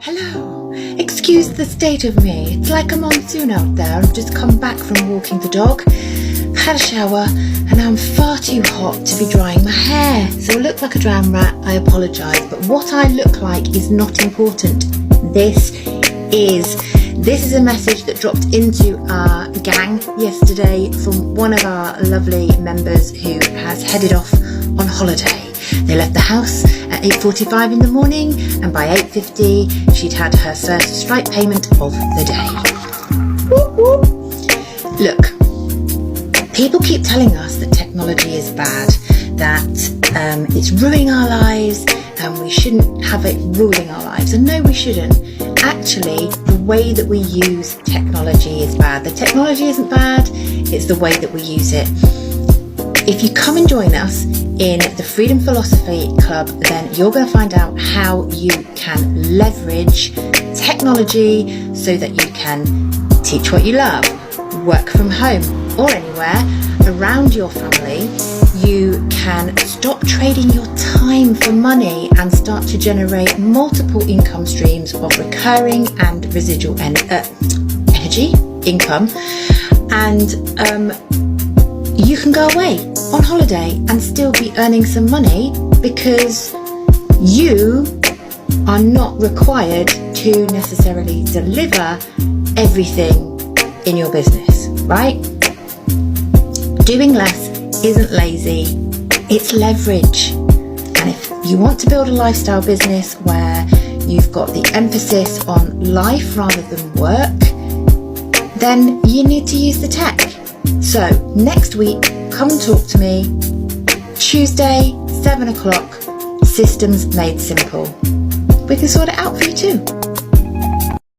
Hello. Excuse the state of me. It's like a monsoon out there. I've just come back from walking the dog, had a shower, and I'm far too hot to be drying my hair. So I look like a drowned rat. I apologise. But what I look like is not important. This is a message that dropped into our gang yesterday from one of our lovely members who has headed off on holiday. They left the house at 8:45 in the morning, and by 8:50 she'd had her first Stripe payment of the day. Whoop, whoop. Look, people keep telling us that technology is bad, that it's ruining our lives and we shouldn't have it ruling our lives. And no, we shouldn't. Actually, the way that we use technology is bad. The technology isn't bad, it's the way that we use it. If you come and join us in the Freedom Philosophy Club, then you're going to find out how you can leverage technology so that you can teach what you love, work from home or anywhere around your family. You can stop trading your time for money and start to generate multiple income streams of recurring and residual energy income, and you can go away on holiday and still be earning some money because you are not required to necessarily deliver everything in your business, right? Doing less isn't lazy, it's leverage. And if you want to build a lifestyle business where you've got the emphasis on life rather than work, then you need to use the tech. So next week, come and talk to me. Tuesday, 7 o'clock, Systems Made Simple. We can sort it out for you too.